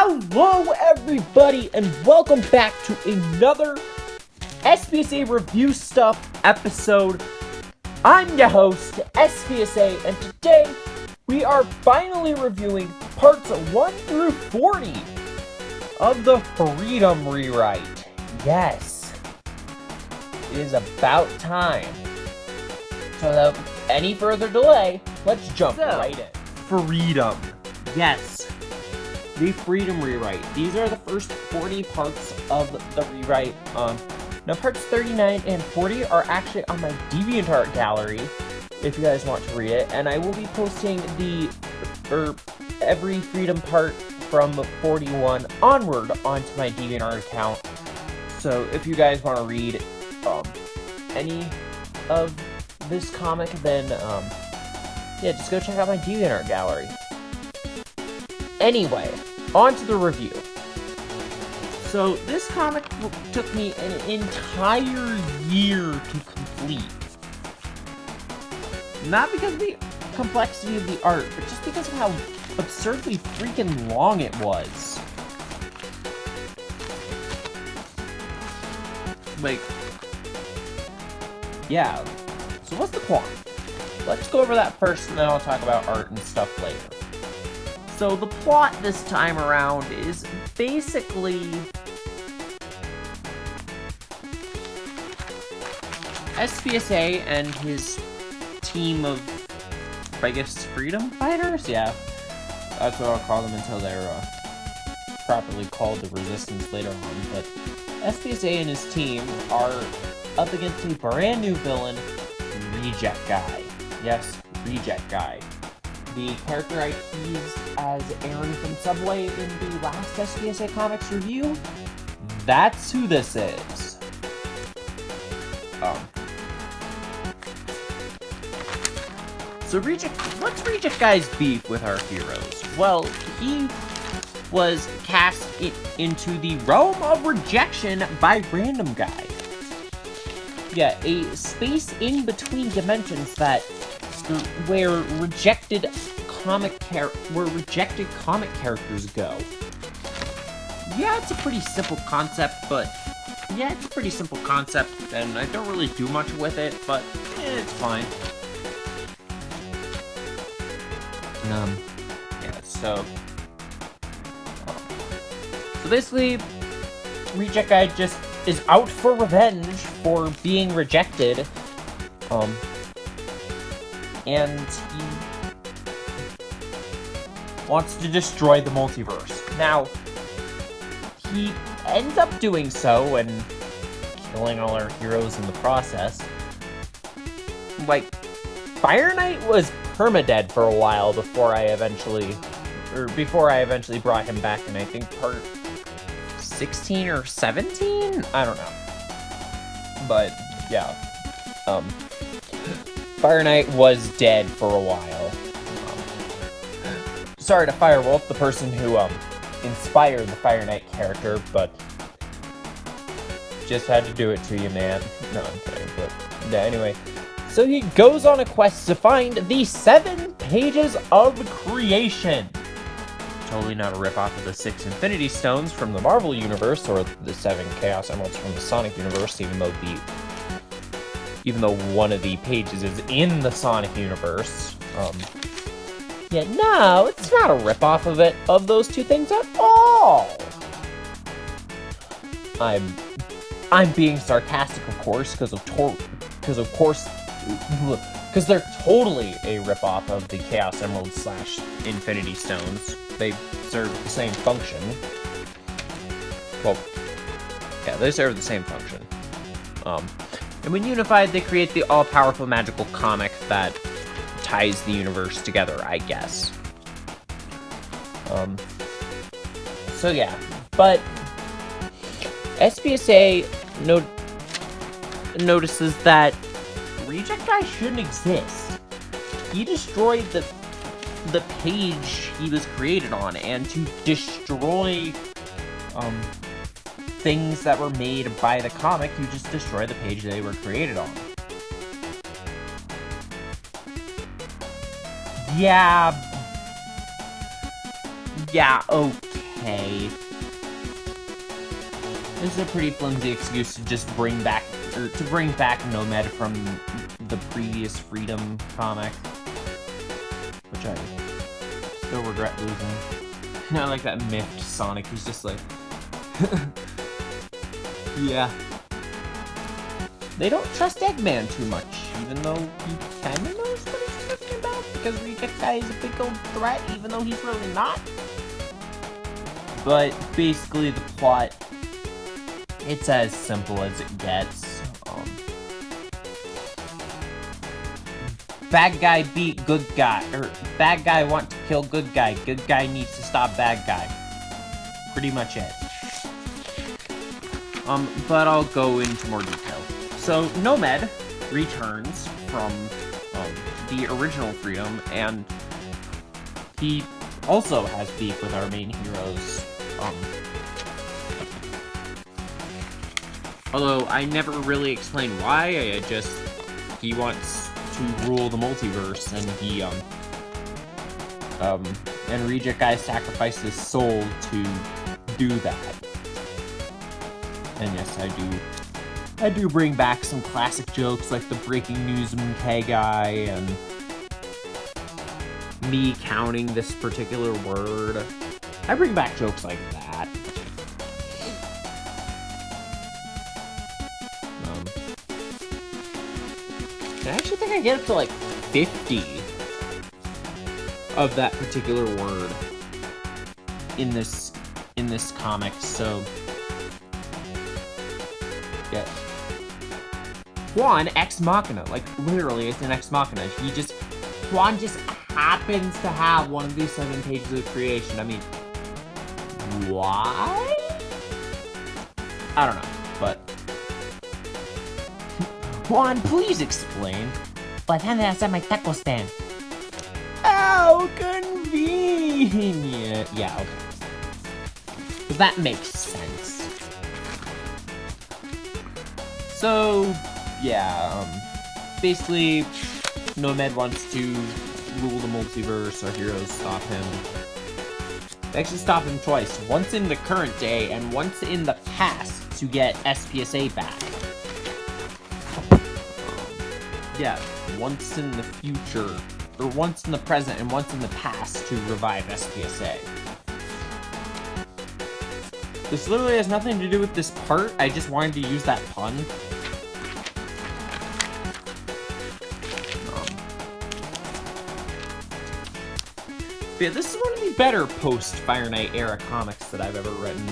Hello everybody and welcome back to another Spsa Review Stuff episode. I'm your host, Spsa, and today we are finally reviewing parts 1 through 40 of the Freedom rewrite. Yes, it is about time. So without any further delay, let's jump right in. Freedom. Yes. The Freedom rewrite. These are the first 40 parts of the rewrite. Now parts 39 and 40 are actually on my DeviantArt gallery, if you guys want to read it, and I will be posting every Freedom part from 41 onward onto my DeviantArt account. So if you guys want to read any of this comic, then yeah, just go check out my DeviantArt gallery. Anyway, on to the review. So, this comic took me an entire year to complete. Not because of the complexity of the art, but just because of how absurdly freaking long it was. Like, yeah. So what's the plot? Let's go over that first, and then I'll talk about art and stuff later. So the plot this time around is basically Spsa and his team of, I guess, freedom fighters? Yeah, that's what I'll call them until they're properly called the Resistance later on. But Spsa and his team are up against a brand new villain, Reject Guy. Yes, Reject Guy. The character I teased as Aaron from Subway in the last Spsa Comics review, that's who this is. So what's Reject Guy's beef with our heroes? Well, he was cast into the realm of rejection by Random Guy. Yeah, a space in between dimensions where rejected comic characters go. Yeah, it's a pretty simple concept, and I don't really do much with it, but it's fine. Yeah, so basically, Reject Guy just is out for revenge for being rejected, and he wants to destroy the multiverse. Now, he ends up doing so and killing all our heroes in the process. Like, Fire Knight was permadead for a while before I eventually brought him back in, I think, part 16 or 17? I don't know. But, yeah. Fire Knight was dead for a while. Sorry to Firewolf, the person who inspired the Fire Knight character, but just had to do it to you, man. No, I'm kidding, but yeah, anyway. So he goes on a quest to find the 7 Pages of Creation. Totally not a ripoff of the 6 Infinity Stones from the Marvel Universe, or the 7 Chaos Emeralds from the Sonic Universe, even though one of the pages is in the Sonic Universe. Yeah, no, it's not a ripoff of those two things at all. I'm being sarcastic, of course, because they're totally a ripoff of the Chaos Emeralds / Infinity Stones. They serve the same function. Well, yeah, they serve the same function. And when unified, they create the all-powerful magical comic that ties the universe together, I guess. So yeah, but Spsa notices that Reject Guy shouldn't exist. He destroyed the page he was created on, and to destroy things that were made by the comic, you just destroy the page they were created on. Yeah, okay. okay. This is a pretty flimsy excuse to just bring back Nomad from the previous Freedom comic, which I still regret losing. I like that miffed Sonic. He's just like, yeah. They don't trust Eggman too much, even though he kind of knows what he's talking about, because Reject Guy is a big old threat, even though he's really not. But basically, the plot, it's as simple as it gets. Bad guy beat good guy, or bad guy want to kill good guy needs to stop bad guy. Pretty much it. But I'll go into more detail. So, Nomad returns from the original Freedom, and he also has beef with our main heroes. Although I never really explain why. He wants to rule the multiverse, and and Reject Guy sacrificed his soul to do that. And yes, I do bring back some classic jokes like the breaking news MK guy and me counting this particular word. I bring back jokes like that. I actually think I get up to like 50 of that particular word in this comic, so yeah. Juan Ex Machina, like literally it's an Ex Machina. Juan just happens to have one of these 7 pages of creation. I mean, why? I don't know, but Juan, please explain. But how did I set my taco stand? How convenient. Yeah, okay. That makes sense. So, yeah, basically, Nomad wants to rule the multiverse. Our heroes stop him. They actually stop him twice. Once in the current day, and once in the past to get SPSA back. Yeah, once in the future, or once in the present, and once in the past to revive SPSA. This literally has nothing to do with this part, I just wanted to use that pun. Yeah, this is one of the better post-Fire Knight era comics that I've ever written.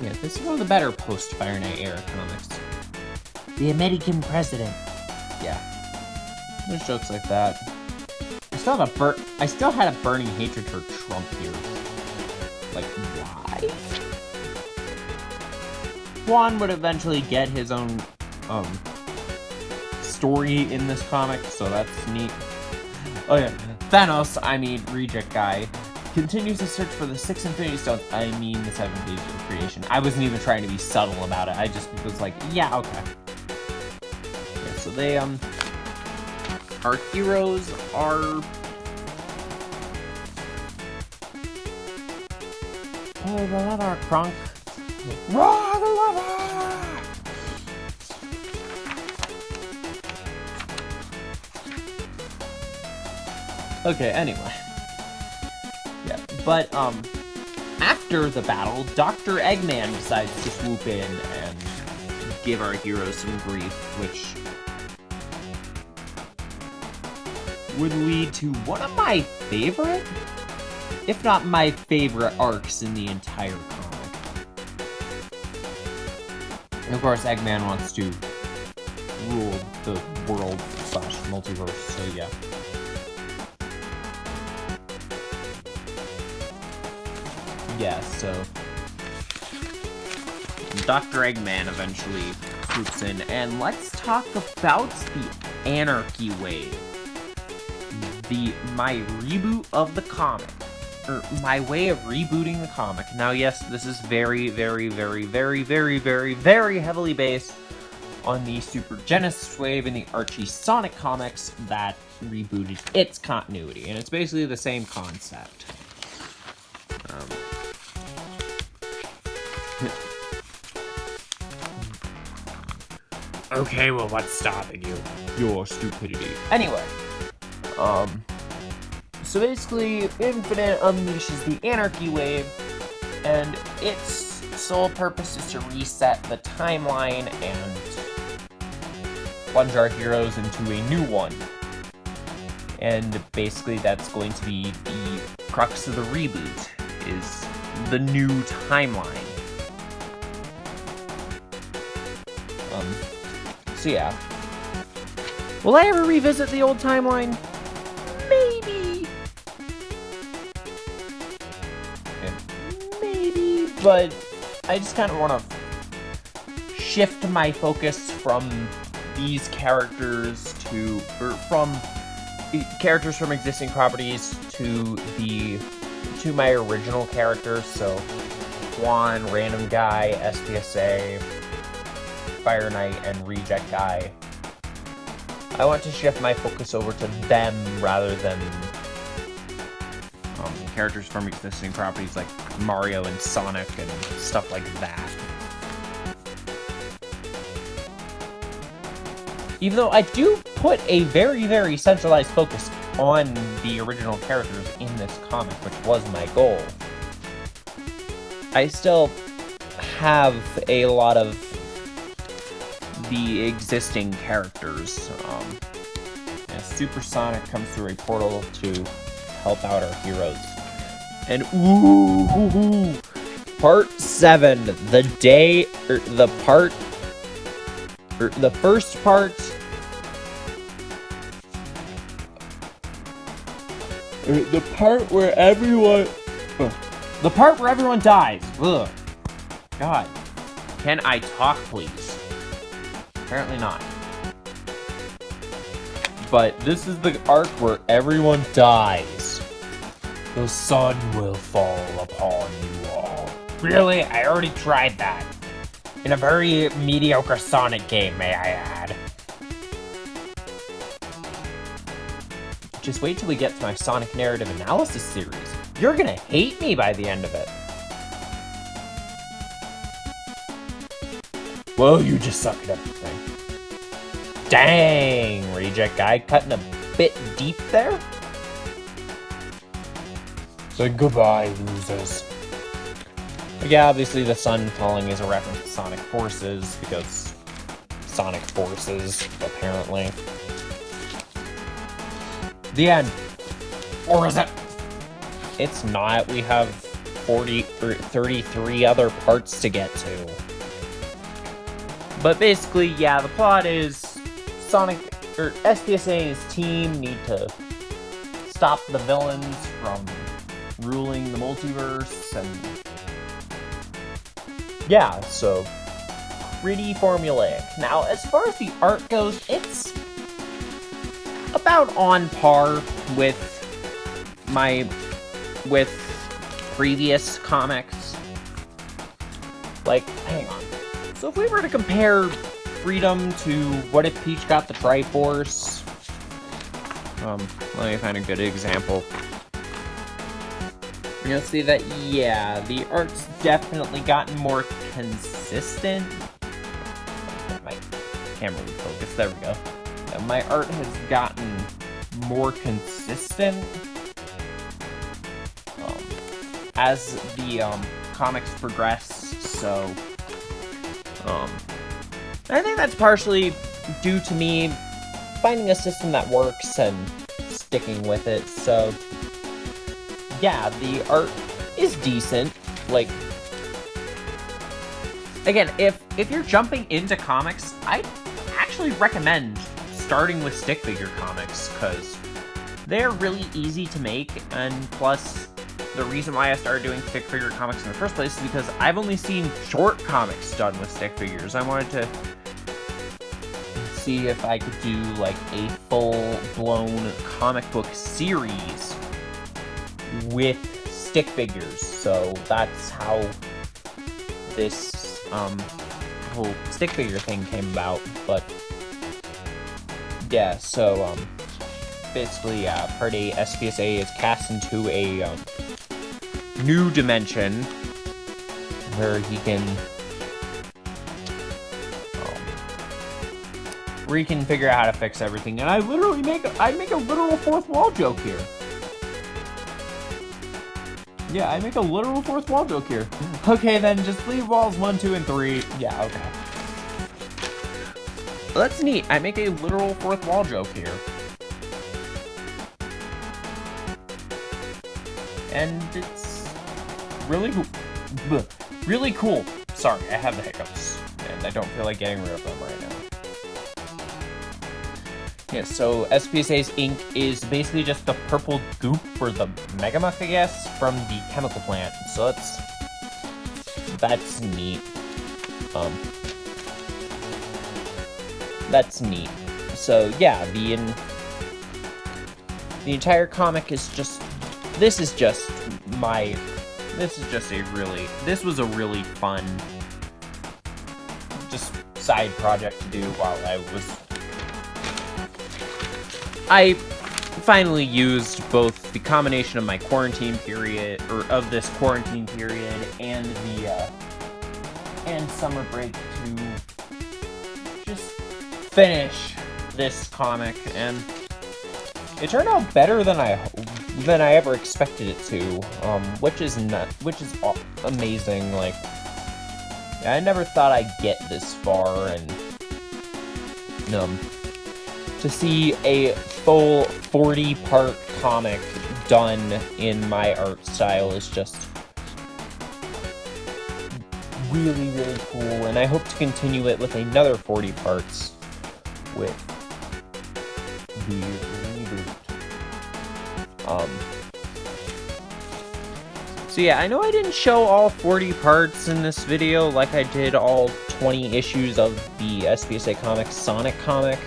Yeah, this is one of the better post-Fire Knight era comics. The American president. Yeah. There's jokes like that. I still had a burning hatred for Trump here. Like, why? Juan would eventually get his own, story in this comic, so that's neat. Oh yeah, Thanos, Reject Guy, continues to search for the 6 Infinity Stones, the 7 pages of creation. I wasn't even trying to be subtle about it, I just was like, yeah, okay. Yeah, so they, our heroes are... Oh, the lever, Kronk. Raw the lever! Okay, anyway. Yeah, but, after the battle, Dr. Eggman decides to swoop in and give our heroes some grief, which would lead to one of my favorite, if not my favorite arcs in the entire comic. And of course, Eggman wants to rule the world / multiverse, so yeah. Yeah, so Dr. Eggman eventually swoops in, and let's talk about the Anarchy Wave. My reboot of the comic, or my way of rebooting the comic. Now, yes, this is very, very, very, very, very, very, very heavily based on the Super Genesis wave in the Archie Sonic comics that rebooted its continuity, and it's basically the same concept. Okay, well, what's stopping you? Your stupidity. Anyway, so basically, Infinite unleashes the Anarchy Wave, and its sole purpose is to reset the timeline and plunge our heroes into a new one. And basically, that's going to be the crux of the reboot, is the new timeline. So yeah. Will I ever revisit the old timeline? Maybe. Maybe, but I just kind of want to shift my focus from these characters to, or from characters from existing properties to my original characters. So Juan, Random Guy, SPSA, Fire Knight, and Reject Guy. I want to shift my focus over to them rather than characters from existing properties like Mario and Sonic and stuff like that. Even though I do put a very, very centralized focus on the original characters in this comic, which was my goal, I still have a lot of the existing characters. Super Sonic comes through a portal to help out our heroes. And Part 7, the first part, the part where everyone dies. Ugh. God. Can I talk, please? Apparently not. But this is the arc where everyone dies. The sun will fall upon you all. Really? I already tried that. In a very mediocre Sonic game, may I add. Just wait till we get to my Sonic Narrative Analysis series. You're gonna hate me by the end of it. Well, you just suck at everything. Dang, Reject Guy, cutting a bit deep there. So goodbye, losers. But yeah, obviously the sun falling is a reference to Sonic Forces, because Sonic Forces, apparently. The end. Or is it? It's not. We have 40 or 33 other parts to get to. But basically, yeah, the plot is Sonic, or SPSA's team need to stop the villains from ruling the multiverse, and yeah, so pretty formulaic. Now, as far as the art goes, it's about on par with previous comics. Like, hang on. So if we were to compare Freedom to What If Peach Got the Triforce? Let me find a good example. You'll see that, yeah, the art's definitely gotten more consistent. My camera would focus, there we go. My art has gotten more consistent as the comics progress, so I think that's partially due to me finding a system that works and sticking with it. So yeah, the art is decent. Like, again, if you're jumping into comics, I actually recommend starting with stick figure comics, because they're really easy to make, and plus the reason why I started doing stick figure comics in the first place is because I've only seen short comics done with stick figures. I wanted to see if I could do like a full-blown comic book series with stick figures. So that's how this whole stick figure thing came about. But yeah, so basically, Part 8 SPSA is cast into a new dimension where he can where you can figure out how to fix everything. And I make a literal fourth wall joke here. Yeah, I make a literal fourth wall joke here. Okay, then just leave walls 1, 2, and 3. Yeah, okay. That's neat. I make a literal fourth wall joke here. And it's really cool. Really cool. Sorry, I have the hiccups. And I don't feel like getting rid of them right now. Yeah, so SPSA's ink is basically just the purple goop for the Megamuck, I guess, from the chemical plant. So that's neat. That's neat. So yeah, the entire comic is just. This was a really fun, just side project to do while I finally used both the combination of my quarantine period, of this quarantine period, and and summer break to just finish this comic, and it turned out better than I ever expected it to, which is amazing. Like, I never thought I'd get this far, and to see a full 40-part comic done in my art style is just really, really cool, and I hope to continue it with another 40 parts with the reboot. So yeah, I know I didn't show all 40 parts in this video like I did all 20 issues of the SPSA Comics Sonic comic.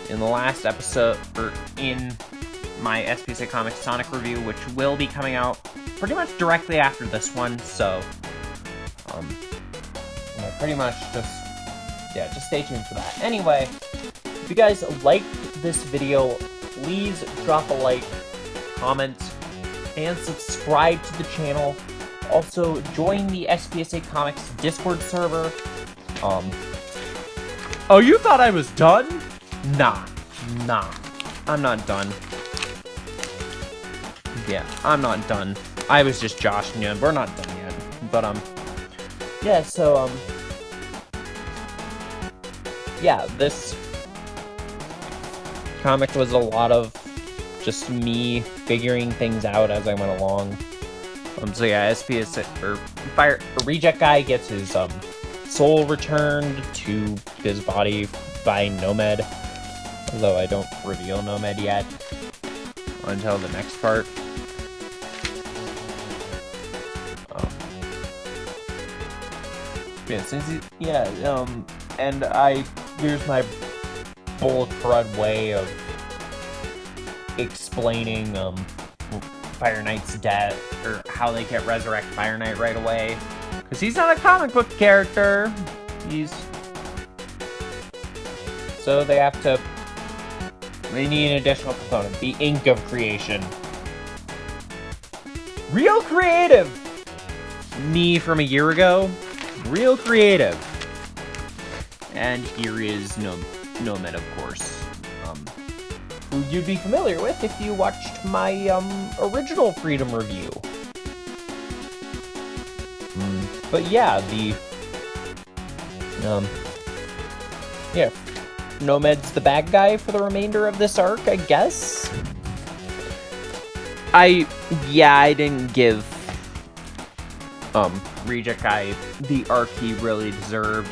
In the last episode, or in my SPSA Comics Sonic review, which will be coming out pretty much directly after this one, so, pretty much just stay tuned for that. Anyway, if you guys liked this video, please drop a like, comment, and subscribe to the channel. Also, join the SPSA Comics Discord server. Oh, you thought I was done? Nah, I'm not done. Yeah, I'm not done. I was just joshing you, we're not done yet. But, yeah, so, yeah, this comic was a lot of just me figuring things out as I went along. So yeah, SPS or Reject Guy gets his soul returned to his body by Nomad, although I don't reveal Nomad yet until the next part. Yeah, and here's my bullet crud way of explaining Fire Knight's death, or how they can't resurrect Fire Knight right away, because he's not a comic book character. So they need an additional component, the ink of creation. Real creative! Me from a year ago, real creative. And here is Nomad, of course, who you'd be familiar with if you watched my original Freedom review. But yeah, yeah, Nomad's the bad guy for the remainder of this arc, I guess. I didn't give Reject Guy the arc he really deserved.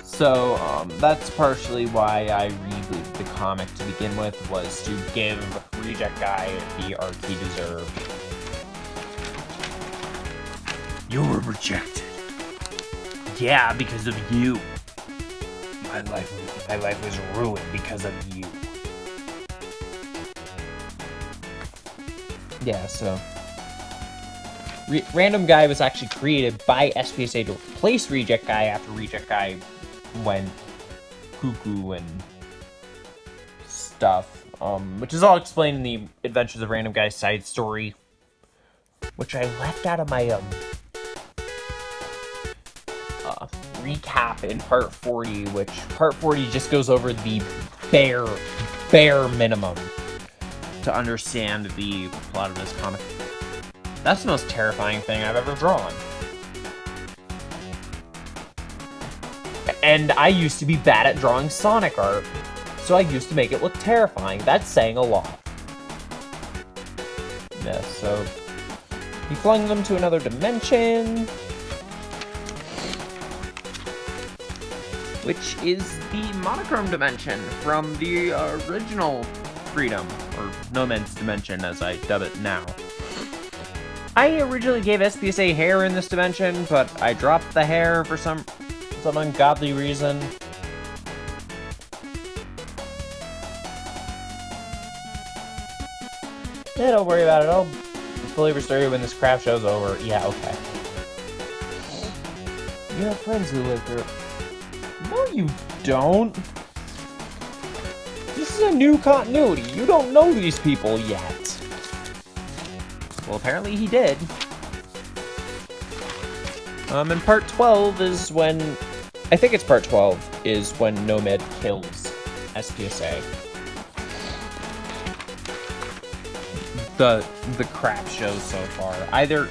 So, that's partially why I rebooted the comic to begin with, was to give Reject Guy the arc he deserved. You were rejected. Yeah, because of you. My life was ruined because of you. Yeah, so Random Guy was actually created by SPSA to replace Reject Guy after Reject Guy went cuckoo and stuff, which is all explained in the Adventures of Random Guy's side story, which I left out of my recap in part 40, which part 40 just goes over the bare minimum to understand the plot of this comic. That's the most terrifying thing I've ever drawn. And I used to be bad at drawing Sonic art, so I used to make it look terrifying. That's saying a lot. Yeah, so he flung them to another dimension, which is the monochrome dimension from the original Freedom, or Nomad's dimension as I dub it now. I originally gave SPSA hair in this dimension, but I dropped the hair for some ungodly reason. Yeah, don't worry about it. I'll fully restore you when this crap show's over. Yeah, okay. You have friends who live here. No, you don't. This is a new continuity. You don't know these people yet. Well, apparently he did. And part 12 is when... I think it's part 12 is when Nomad kills SPSA. The crap shows so far. Either...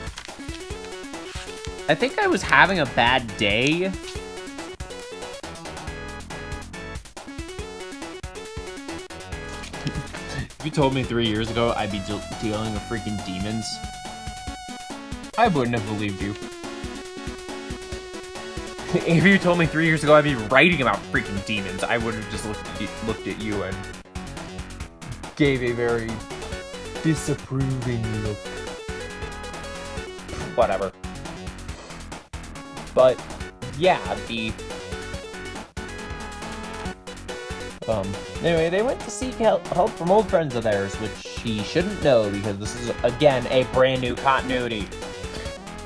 I think I was having a bad day. If you told me 3 years ago I'd be dealing with freaking demons, I wouldn't have believed you. If you told me 3 years ago I'd be writing about freaking demons, I would have just looked at you and gave a very disapproving look. Whatever. But yeah, anyway, they went to seek help from old friends of theirs, which she shouldn't know because this is, again, a brand new continuity.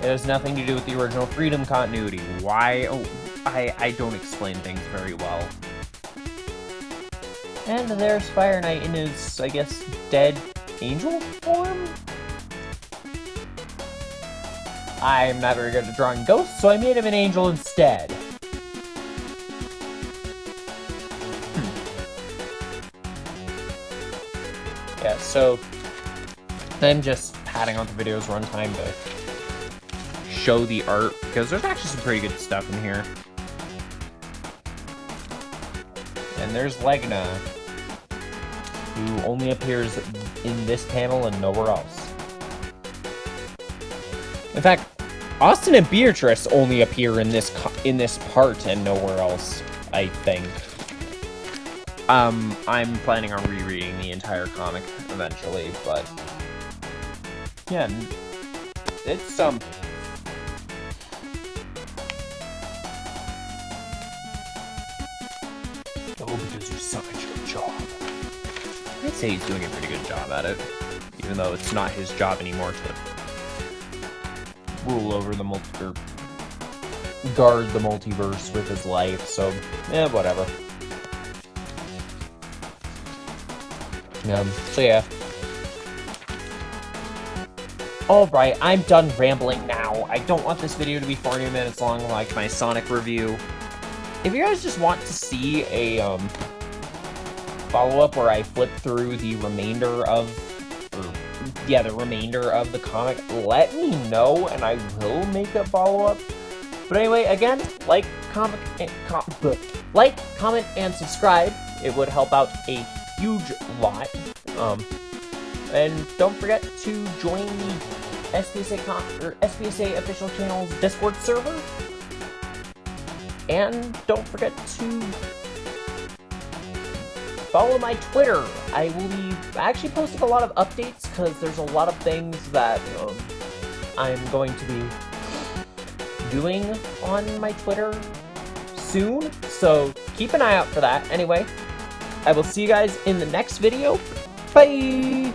It has nothing to do with the original Freedom continuity. Why? Oh, I don't explain things very well. And there's Fire Knight in his, I guess, dead angel form? I'm not very good at drawing ghosts, so I made him an angel instead. Yeah, so I'm just padding out the video's runtime to show the art, because there's actually some pretty good stuff in here. And there's Legna, who only appears in this panel and nowhere else. In fact, Austin and Beatrice only appear in this part and nowhere else, I think. I'm planning on rereading the entire comic eventually, but yeah, it's Oh, because you suck at your job. I'd say he's doing a pretty good job at it, even though it's not his job anymore to rule over the or guard the multiverse with his life, so whatever. So yeah. Alright, I'm done rambling now. I don't want this video to be 40 minutes long like my Sonic review. If you guys just want to see a follow-up where I flip through the remainder of the comic, let me know and I will make a follow-up. But anyway, again, like, comment, and subscribe. It would help out a huge lot. And don't forget to join the SPSA official channel's Discord server. And don't forget to follow my Twitter. I will be actually posting a lot of updates because there's a lot of things that I'm going to be doing on my Twitter soon. So keep an eye out for that. Anyway, I will see you guys in the next video. Bye!